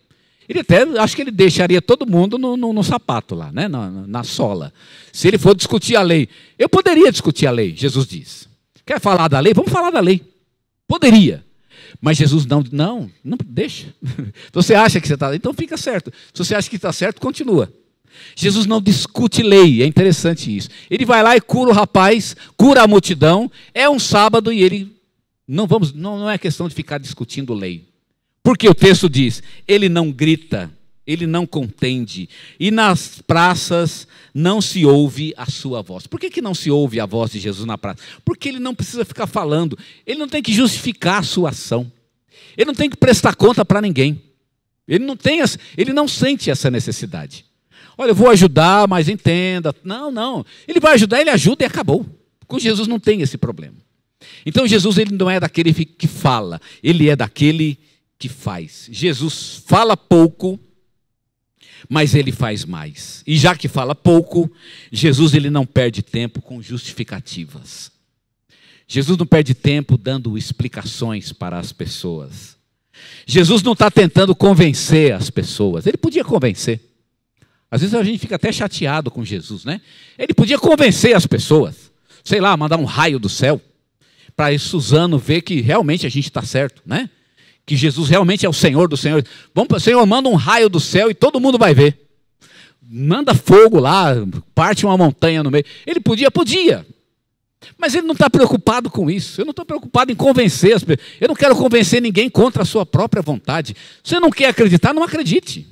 Ele até, acho que ele deixaria todo mundo no sapato lá, né? na sola. Se ele for discutir a lei. Eu poderia discutir a lei, Jesus diz. Quer falar da lei? Vamos falar da lei. Poderia. Mas Jesus não deixa. Você acha que você está, então fica certo. Se você acha que está certo, continua. Jesus não discute lei, é interessante isso. Ele vai lá e cura o rapaz, cura a multidão, é um sábado e ele, não é questão de ficar discutindo lei. Porque o texto diz, ele não grita, ele não contende, e nas praças não se ouve a sua voz. Por que não se ouve a voz de Jesus na praça? Porque ele não precisa ficar falando, ele não tem que justificar a sua ação, ele não tem que prestar conta para ninguém, ele não sente essa necessidade. Olha, eu vou ajudar, mas entenda. Não, ele vai ajudar, ele ajuda e acabou. Com Jesus não tem esse problema. Então Jesus ele não é daquele que fala, ele é daquele que faz. Jesus fala pouco, mas ele faz mais. E já que fala pouco, Jesus ele não perde tempo com justificativas. Jesus não perde tempo dando explicações para as pessoas. Jesus não está tentando convencer as pessoas. Ele podia convencer. Às vezes a gente fica até chateado com Jesus, né? Ele podia convencer as pessoas. Sei lá, mandar um raio do céu. Para Suzano ver que realmente a gente está certo, né? Que Jesus realmente é o Senhor dos Senhores. Vamos, Senhor, manda um raio do céu e todo mundo vai ver. Manda fogo lá, parte uma montanha no meio. Ele podia. Mas ele não está preocupado com isso. Eu não estou preocupado em convencer as pessoas. Eu não quero convencer ninguém contra a sua própria vontade. Se você não quer acreditar, não acredite.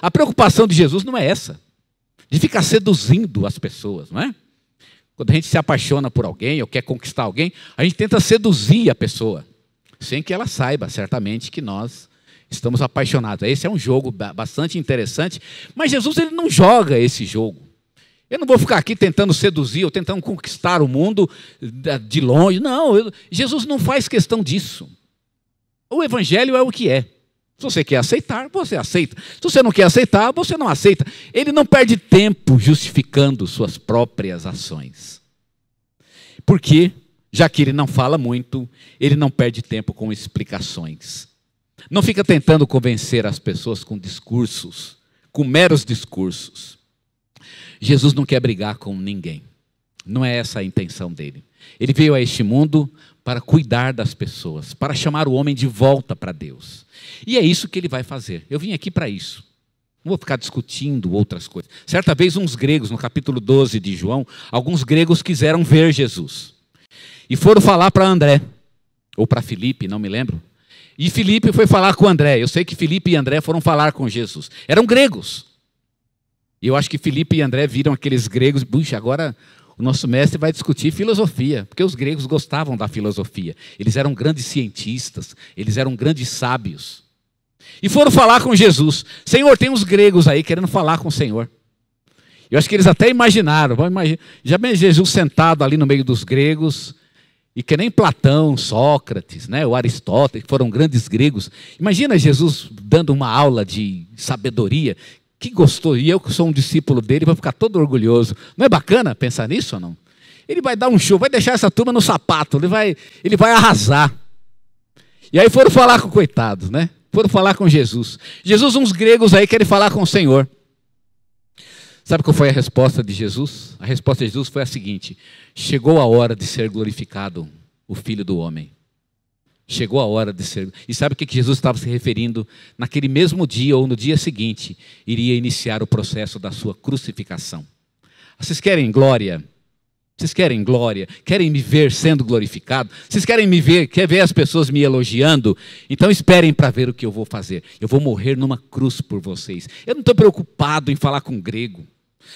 A preocupação de Jesus não é essa. De ficar seduzindo as pessoas, não é? Quando a gente se apaixona por alguém ou quer conquistar alguém, a gente tenta seduzir a pessoa. Sem que ela saiba, certamente, que nós estamos apaixonados. Esse é um jogo bastante interessante, mas Jesus ele não joga esse jogo. Eu não vou ficar aqui tentando seduzir ou tentando conquistar o mundo de longe. Não, Jesus não faz questão disso. O evangelho é o que é. Se você quer aceitar, você aceita. Se você não quer aceitar, você não aceita. Ele não perde tempo justificando suas próprias ações. Por quê? Já que ele não fala muito, ele não perde tempo com explicações. Não fica tentando convencer as pessoas com discursos, com meros discursos. Jesus não quer brigar com ninguém. Não é essa a intenção dele. Ele veio a este mundo para cuidar das pessoas, para chamar o homem de volta para Deus. E é isso que ele vai fazer. Eu vim aqui para isso. Não vou ficar discutindo outras coisas. Certa vez uns gregos, no capítulo 12 de João, alguns gregos quiseram ver Jesus. E foram falar para André, ou para Filipe, não me lembro. E Filipe foi falar com André. Eu sei que Filipe e André foram falar com Jesus. Eram gregos. E eu acho que Filipe e André viram aqueles gregos. Puxa, agora o nosso mestre vai discutir filosofia. Porque os gregos gostavam da filosofia. Eles eram grandes cientistas. Eles eram grandes sábios. E foram falar com Jesus. Senhor, tem uns gregos aí querendo falar com o Senhor. Eu acho que eles até imaginaram. Já vem Jesus sentado ali no meio dos gregos. E que nem Platão, Sócrates, né, o Aristóteles, que foram grandes gregos. Imagina Jesus dando uma aula de sabedoria. Que gostoso. E eu que sou um discípulo dele, vou ficar todo orgulhoso. Não é bacana pensar nisso ou não? Ele vai dar um show, vai deixar essa turma no sapato, ele vai arrasar. E aí foram falar com coitados, né? Foram falar com Jesus. Jesus, uns gregos aí querem falar com o Senhor. Sabe qual foi a resposta de Jesus? A resposta de Jesus foi a seguinte: chegou a hora de ser glorificado o Filho do Homem. Chegou a hora de ser... E sabe o que Jesus estava se referindo? Naquele mesmo dia ou no dia seguinte, iria iniciar o processo da sua crucificação. Vocês querem glória? Vocês querem glória? Querem me ver sendo glorificado? Vocês querem quer ver as pessoas me elogiando? Então esperem para ver o que eu vou fazer. Eu vou morrer numa cruz por vocês. Eu não estou preocupado em falar com grego.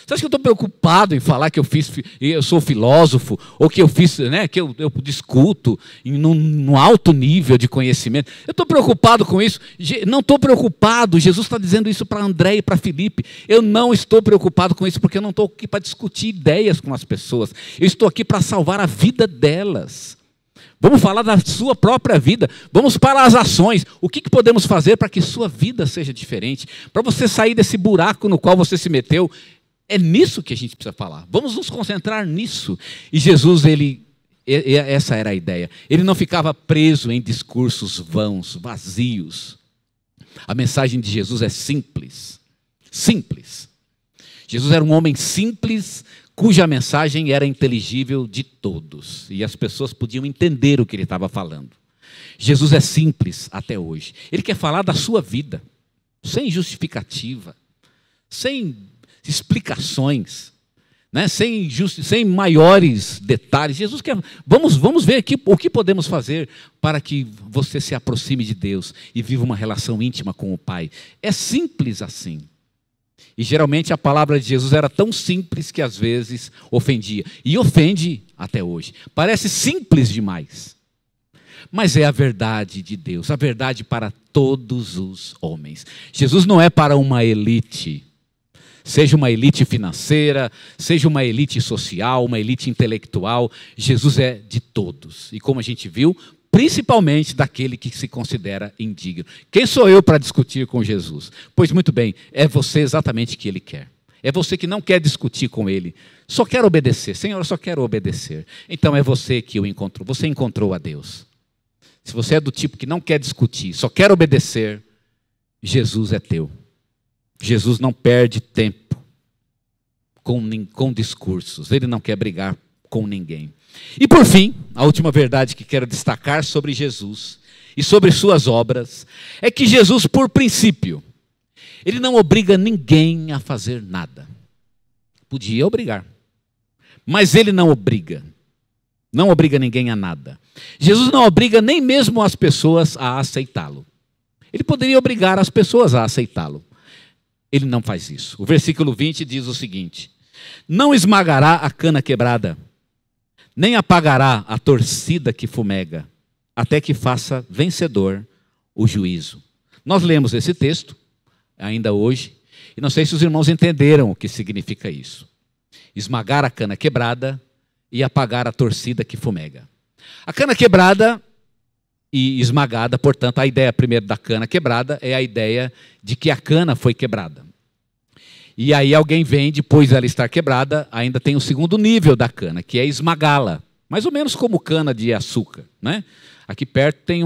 Você acha que eu estou preocupado em falar que eu sou filósofo, ou que eu fiz, né, que eu discuto num alto nível de conhecimento? Eu estou preocupado com isso? Não estou preocupado. Jesus está dizendo isso para André e para Filipe. Eu não estou preocupado com isso, porque eu não estou aqui para discutir ideias com as pessoas. Eu estou aqui para salvar a vida delas. Vamos falar da sua própria vida. Vamos para as ações. O que podemos fazer para que sua vida seja diferente? Para você sair desse buraco no qual você se meteu. É nisso que a gente precisa falar. Vamos nos concentrar nisso. E Jesus, essa era a ideia. Ele não ficava preso em discursos vãos, vazios. A mensagem de Jesus é simples. Simples. Jesus era um homem simples, cuja mensagem era inteligível de todos. E as pessoas podiam entender o que ele estava falando. Jesus é simples até hoje. Ele quer falar da sua vida, sem justificativa, sem explicações, né? sem maiores detalhes. Jesus quer, vamos ver aqui o que podemos fazer para que você se aproxime de Deus e viva uma relação íntima com o Pai. É simples assim. E geralmente a palavra de Jesus era tão simples que às vezes ofendia. E ofende até hoje. Parece simples demais. Mas é a verdade de Deus, a verdade para todos os homens. Jesus não é para uma elite. Seja uma elite financeira, seja uma elite social, uma elite intelectual, Jesus é de todos. E como a gente viu, principalmente daquele que se considera indigno. Quem sou eu para discutir com Jesus? Pois muito bem, é você exatamente que ele quer. É você que não quer discutir com ele, só quer obedecer. Senhor, eu só quero obedecer. Então é você que o encontrou, você encontrou a Deus. Se você é do tipo que não quer discutir, só quer obedecer, Jesus é teu. Jesus não perde tempo com discursos. Ele não quer brigar com ninguém. E por fim, a última verdade que quero destacar sobre Jesus e sobre suas obras é que Jesus, por princípio, ele não obriga ninguém a fazer nada. Podia obrigar, mas ele não obriga. Não obriga ninguém a nada. Jesus não obriga nem mesmo as pessoas a aceitá-lo. Ele poderia obrigar as pessoas a aceitá-lo. Ele não faz isso. O versículo 20 diz o seguinte: não esmagará a cana quebrada, nem apagará a torcida que fumega, até que faça vencedor o juízo. Nós lemos esse texto, ainda hoje, e não sei se os irmãos entenderam o que significa isso. Esmagar a cana quebrada e apagar a torcida que fumega. A cana quebrada e esmagada, portanto, a ideia primeiro da cana quebrada é a ideia de que a cana foi quebrada. E aí alguém vem, depois dela estar quebrada, ainda tem o segundo nível da cana, que é esmagá-la. Mais ou menos como cana de açúcar, né? Aqui perto tem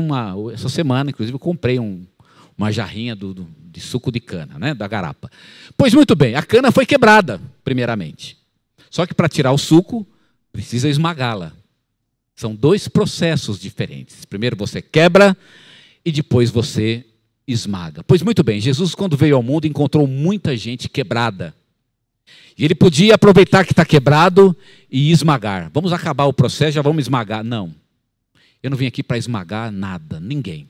essa semana, inclusive, eu comprei uma jarrinha de suco de cana, né? Da garapa. Pois muito bem, a cana foi quebrada, primeiramente. Só que para tirar o suco, precisa esmagá-la. São dois processos diferentes. Primeiro você quebra e depois você esmaga. Pois muito bem, Jesus, quando veio ao mundo, encontrou muita gente quebrada. E ele podia aproveitar que está quebrado e esmagar. Vamos acabar o processo, já vamos esmagar. Não. Eu não vim aqui para esmagar nada, ninguém.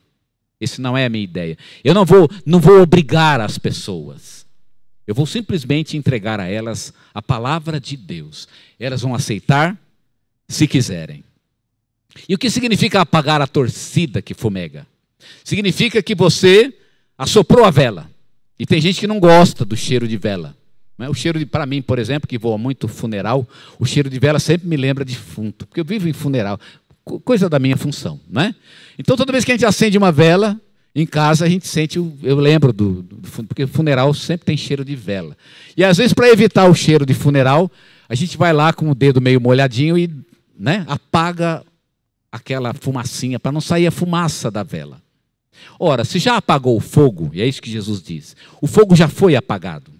Essa não é a minha ideia. Eu não vou obrigar as pessoas. Eu vou simplesmente entregar a elas a palavra de Deus. Elas vão aceitar se quiserem. E o que significa apagar a torcida que fumega? Significa que você assoprou a vela. E tem gente que não gosta do cheiro de vela. O cheiro para mim, por exemplo, que vou a muito funeral, o cheiro de vela sempre me lembra de defunto, porque eu vivo em funeral, coisa da minha função, né? Então toda vez que a gente acende uma vela em casa, a gente sente, eu lembro porque funeral sempre tem cheiro de vela. E às vezes, para evitar o cheiro de funeral, a gente vai lá com o dedo meio molhadinho e, né, apaga aquela fumacinha, para não sair a fumaça da vela. Ora, se já apagou o fogo, e é isso que Jesus diz, o fogo já foi apagado.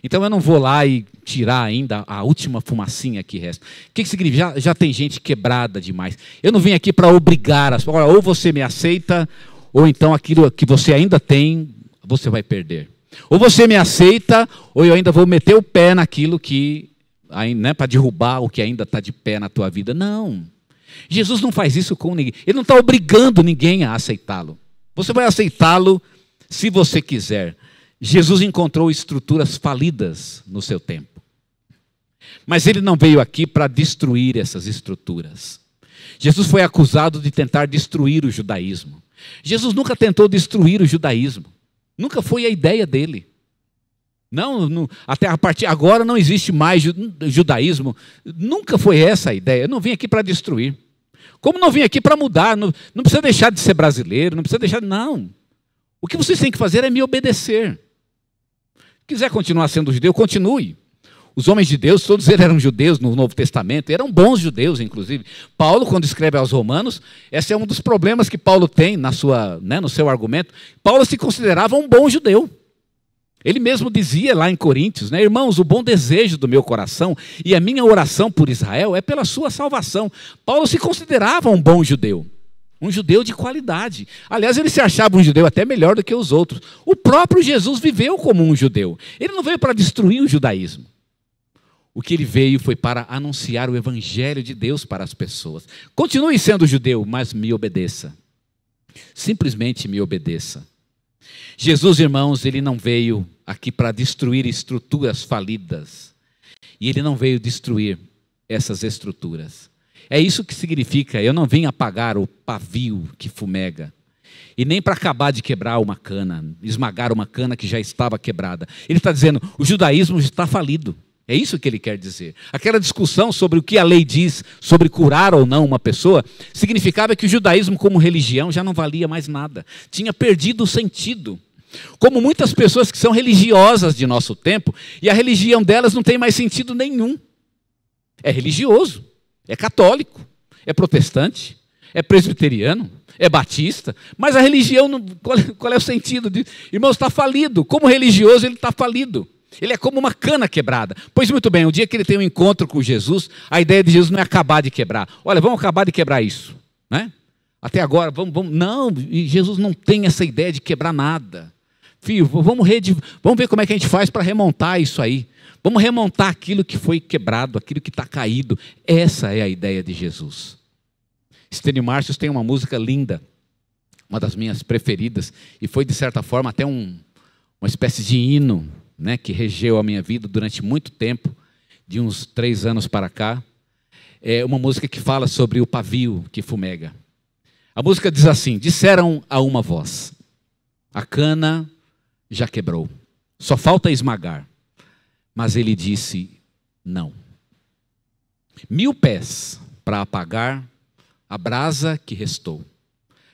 Então eu não vou lá e tirar ainda a última fumacinha que resta. O que significa? Já tem gente quebrada demais. Eu não vim aqui para obrigar as pessoas. Ou você me aceita, ou então aquilo que você ainda tem, você vai perder. Ou você me aceita, ou eu ainda vou meter o pé naquilo que, né, para derrubar o que ainda está de pé na tua vida. Não. Jesus não faz isso com ninguém. Ele não está obrigando ninguém a aceitá-lo. Você vai aceitá-lo se você quiser. Jesus encontrou estruturas falidas no seu tempo. Mas ele não veio aqui para destruir essas estruturas. Jesus foi acusado de tentar destruir o judaísmo. Jesus nunca tentou destruir o judaísmo. Nunca foi a ideia dele. Não, até a partir agora não existe mais judaísmo. Nunca foi essa a ideia. Eu não vim aqui para destruir. Como não vim aqui para mudar. Não precisa deixar de ser brasileiro, não precisa deixar. Não. O que vocês têm que fazer é me obedecer. Se quiser continuar sendo judeu, continue. Os homens de Deus, todos eles eram judeus no Novo Testamento, eram bons judeus, inclusive. Paulo, quando escreve aos Romanos, esse é um dos problemas que Paulo tem no seu argumento. Paulo se considerava um bom judeu. Ele mesmo dizia lá em Coríntios, irmãos, o bom desejo do meu coração e a minha oração por Israel é pela sua salvação. Paulo se considerava um bom judeu. Um judeu de qualidade. Aliás, ele se achava um judeu até melhor do que os outros. O próprio Jesus viveu como um judeu. Ele não veio para destruir o judaísmo. O que ele veio foi para anunciar o evangelho de Deus para as pessoas. Continue sendo judeu, mas me obedeça. Simplesmente me obedeça. Jesus, irmãos, ele não veio aqui para destruir estruturas falidas. E ele não veio destruir essas estruturas. É isso que significa, eu não vim apagar o pavio que fumega. E nem para acabar de quebrar uma cana, esmagar uma cana que já estava quebrada. Ele está dizendo, o judaísmo está falido. É isso que ele quer dizer. Aquela discussão sobre o que a lei diz sobre curar ou não uma pessoa, significava que o judaísmo como religião já não valia mais nada. Tinha perdido o sentido. Como muitas pessoas que são religiosas de nosso tempo, e a religião delas não tem mais sentido nenhum. É religioso, é católico, é protestante, é presbiteriano, é batista, mas a religião, qual é o sentido disso? Irmãos, está falido. Como religioso ele está falido. Ele é como uma cana quebrada. Pois muito bem, o dia que ele tem um encontro com Jesus, a ideia de Jesus não é acabar de quebrar. Olha, vamos acabar de quebrar isso. Até agora, vamos. Não, Jesus não tem essa ideia de quebrar nada. Filho, vamos ver como é que a gente faz para remontar isso aí. Vamos remontar aquilo que foi quebrado, aquilo que está caído. Essa é a ideia de Jesus. Estênio Márcios tem uma música linda, uma das minhas preferidas, e foi, de certa forma, até uma espécie de hino, que regeu a minha vida durante muito tempo, de uns 3 anos para cá. É uma música que fala sobre o pavio que fumega. A música diz assim: disseram a uma voz, a cana já quebrou, só falta esmagar. Mas ele disse, não. 1000 pés para apagar a brasa que restou.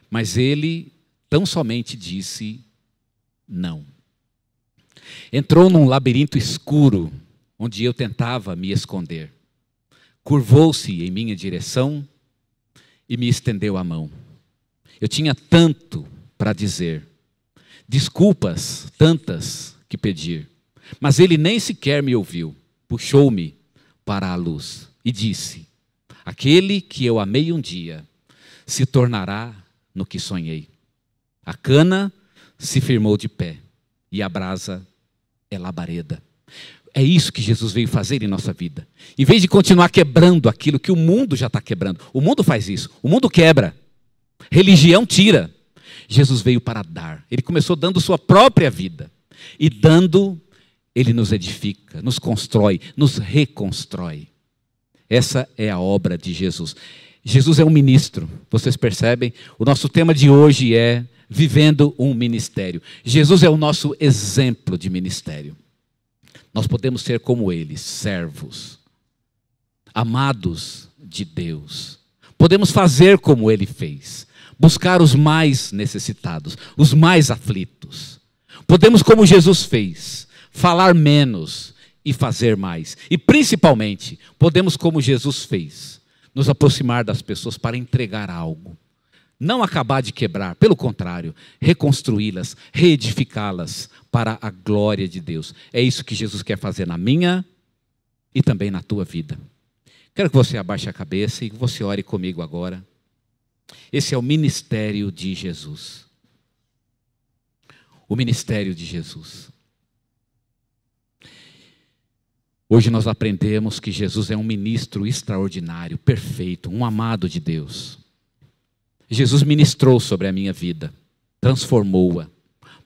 Mas ele tão somente disse, não. Entrou num labirinto escuro, onde eu tentava me esconder. Curvou-se em minha direção e me estendeu a mão. Eu tinha tanto para dizer, desculpas tantas que pedir, mas ele nem sequer me ouviu. Puxou-me para a luz e disse, aquele que eu amei um dia se tornará no que sonhei. A cana se firmou de pé e a brasa é labareda. É isso que Jesus veio fazer em nossa vida. Em vez de continuar quebrando aquilo que o mundo já está quebrando. O mundo faz isso. O mundo quebra. Religião tira. Jesus veio para dar. Ele começou dando sua própria vida. E dando, ele nos edifica, nos constrói, nos reconstrói. Essa é a obra de Jesus. Jesus é um ministro. Vocês percebem? O nosso tema de hoje é vivendo um ministério. Jesus é o nosso exemplo de ministério. Nós podemos ser como ele, servos, amados de Deus. Podemos fazer como ele fez, buscar os mais necessitados, os mais aflitos. Podemos, como Jesus fez, falar menos e fazer mais. E principalmente, podemos, como Jesus fez, nos aproximar das pessoas para entregar algo. Não acabar de quebrar, pelo contrário, reconstruí-las, reedificá-las para a glória de Deus. É isso que Jesus quer fazer na minha e também na tua vida. Quero que você abaixe a cabeça e que você ore comigo agora. Esse é o ministério de Jesus. O ministério de Jesus. Hoje nós aprendemos que Jesus é um ministro extraordinário, perfeito, um amado de Deus. Jesus ministrou sobre a minha vida, transformou-a,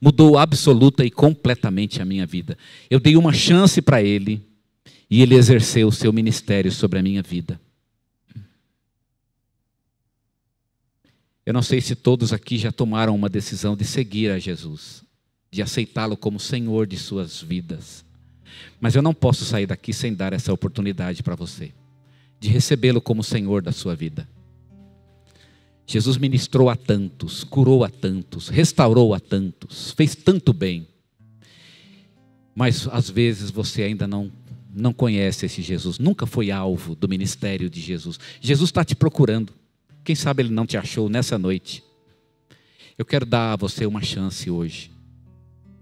mudou absoluta e completamente a minha vida. Eu dei uma chance para ele e Ele exerceu o seu ministério sobre a minha vida. Eu não sei se todos aqui já tomaram uma decisão de seguir a Jesus, de aceitá-lo como Senhor de suas vidas. Mas eu não posso sair daqui sem dar essa oportunidade para você, de recebê-lo como Senhor da sua vida. Jesus ministrou a tantos, curou a tantos, restaurou a tantos, fez tanto bem. Mas às vezes você ainda não conhece esse Jesus, nunca foi alvo do ministério de Jesus. Jesus está te procurando. Quem sabe Ele não te achou nessa noite. Eu quero dar a você uma chance hoje.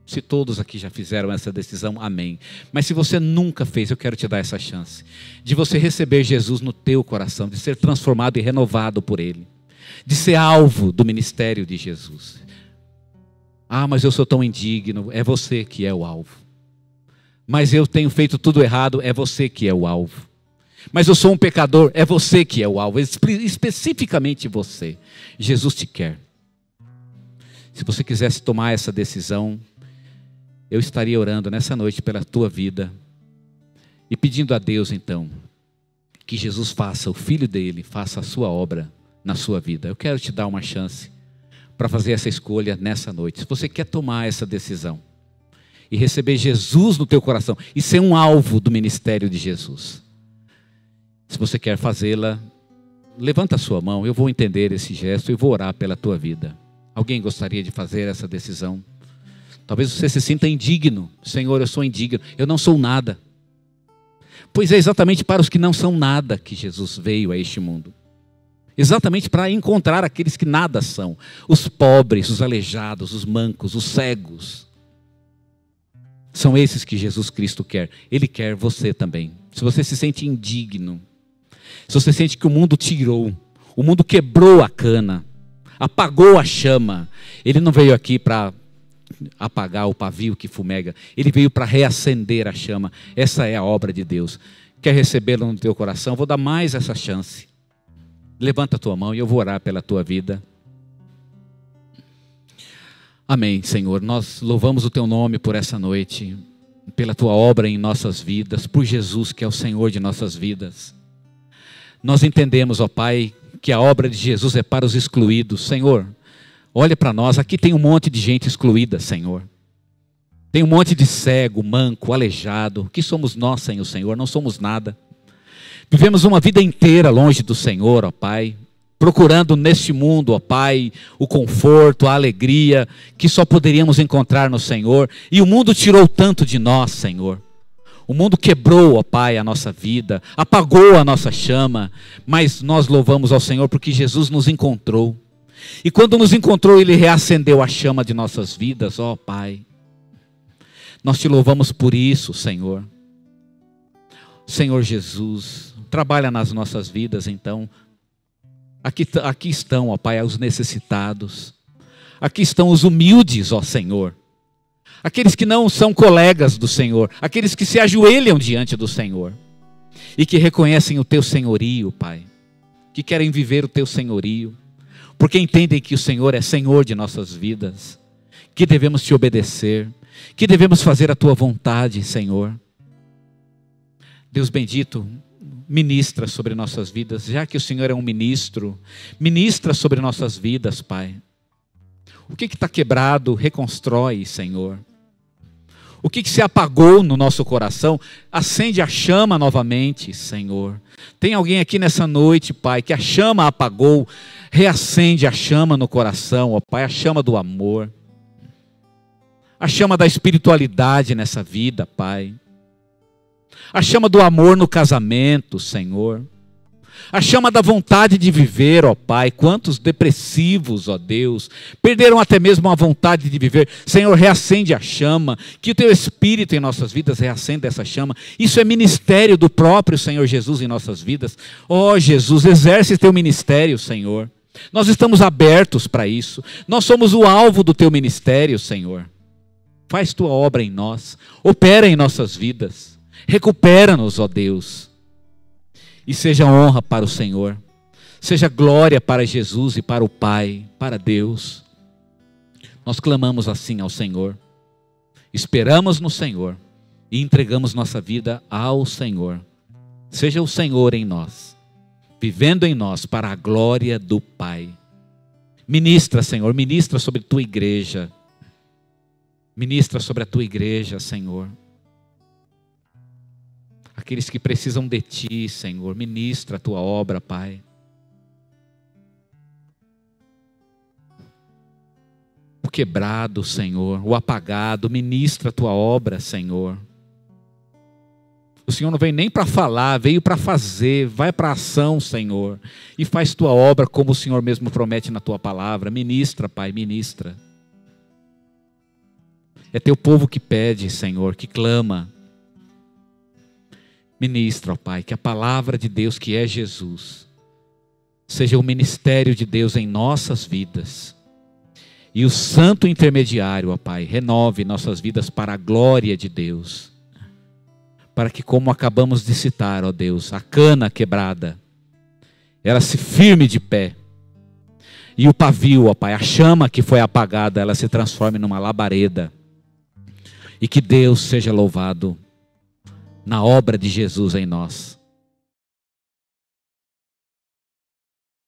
Se todos aqui já fizeram essa decisão, amém. Mas se você nunca fez, eu quero te dar essa chance. De você receber Jesus no teu coração, de ser transformado e renovado por Ele. De ser alvo do ministério de Jesus. Ah, mas eu sou tão indigno. É você que é o alvo. Mas eu tenho feito tudo errado. É você que é o alvo. Mas eu sou um pecador. É você que é o alvo. Especificamente você. Jesus te quer. Se você quisesse tomar essa decisão, eu estaria orando nessa noite pela tua vida e pedindo a Deus então que Jesus faça, o Filho dele, faça a sua obra na sua vida. Eu quero te dar uma chance para fazer essa escolha nessa noite. Se você quer tomar essa decisão e receber Jesus no teu coração e ser um alvo do ministério de Jesus, se você quer fazê-la, levanta a sua mão, eu vou entender esse gesto e vou orar pela tua vida. Alguém gostaria de fazer essa decisão? Talvez você se sinta indigno. Senhor, eu sou indigno, eu não sou nada. Pois é exatamente para os que não são nada que Jesus veio a este mundo. Exatamente para encontrar aqueles que nada são. Os pobres, os aleijados, os mancos, os cegos. São esses que Jesus Cristo quer. Ele quer você também. Se você se sente indigno, se você sente que o mundo tirou, o mundo quebrou a cana, apagou a chama, Ele não veio aqui para apagar o pavio que fumega, Ele veio para reacender a chama. Essa é a obra de Deus. Quer recebê-lo no teu coração? Vou dar mais essa chance. Levanta a tua mão e eu vou orar pela tua vida. Amém, Senhor. Nós louvamos o teu nome por essa noite, pela tua obra em nossas vidas, por Jesus que é o Senhor de nossas vidas. Nós entendemos, ó Pai, que a obra de Jesus é para os excluídos. Senhor, olha para nós, aqui tem um monte de gente excluída, Senhor. Tem um monte de cego, manco, aleijado. Que somos nós sem o Senhor? Não somos nada. Vivemos uma vida inteira longe do Senhor, ó Pai, procurando neste mundo, ó Pai, o conforto, a alegria que só poderíamos encontrar no Senhor. E o mundo tirou tanto de nós, Senhor. O mundo quebrou, ó Pai, a nossa vida, apagou a nossa chama, mas nós louvamos ao Senhor porque Jesus nos encontrou. E quando nos encontrou, Ele reacendeu a chama de nossas vidas, ó Pai. Nós te louvamos por isso, Senhor. Senhor Jesus, trabalha nas nossas vidas então. Aqui estão, ó Pai, os necessitados. Aqui estão os humildes, ó Senhor. Aqueles que não são colegas do Senhor. Aqueles que se ajoelham diante do Senhor. E que reconhecem o teu senhorio, Pai. Que querem viver o teu senhorio. Porque entendem que o Senhor é Senhor de nossas vidas. Que devemos te obedecer. Que devemos fazer a tua vontade, Senhor. Deus bendito, ministra sobre nossas vidas. Já que o Senhor é um ministro, ministra sobre nossas vidas, Pai. O que está quebrado, reconstrói, Senhor. O que se apagou no nosso coração, acende a chama novamente, Senhor. Tem alguém aqui nessa noite, Pai, que a chama apagou, reacende a chama no coração, ó Pai, a chama do amor. A chama da espiritualidade nessa vida, Pai. A chama do amor no casamento, Senhor. A chama da vontade de viver, ó Pai. Quantos depressivos, ó Deus, perderam até mesmo a vontade de viver. Senhor, reacende a chama. Que o teu Espírito em nossas vidas reacenda essa chama. Isso é ministério do próprio Senhor Jesus em nossas vidas. Ó Jesus, exerce teu ministério, Senhor. Nós estamos abertos para isso. Nós somos o alvo do teu ministério, Senhor. Faz tua obra em nós. Opera em nossas vidas. Recupera-nos, ó Deus. E seja honra para o Senhor. Seja glória para Jesus e para o Pai, para Deus. Nós clamamos assim ao Senhor. Esperamos no Senhor. e entregamos nossa vida ao Senhor. Seja o Senhor em nós, vivendo em nós para a glória do Pai. Ministra, Senhor, ministra sobre a tua igreja. Ministra sobre a tua igreja, Senhor. Aqueles que precisam de ti, Senhor, ministra a tua obra, Pai. O quebrado, Senhor, o apagado, ministra a tua obra, Senhor. O Senhor não veio nem para falar, veio para fazer. Vai para a ação, Senhor, e faz tua obra como o Senhor mesmo promete na tua palavra. Ministra, Pai, ministra. É teu povo que pede, Senhor, que clama. Ministra, ó Pai, que a palavra de Deus, que é Jesus, seja o ministério de Deus em nossas vidas. E o santo intermediário, ó Pai, renove nossas vidas para a glória de Deus. Para que, como acabamos de citar, ó Deus, a cana quebrada, ela se firme de pé. E o pavio, ó Pai, a chama que foi apagada, ela se transforme numa labareda. E que Deus seja louvado na obra de Jesus em nós.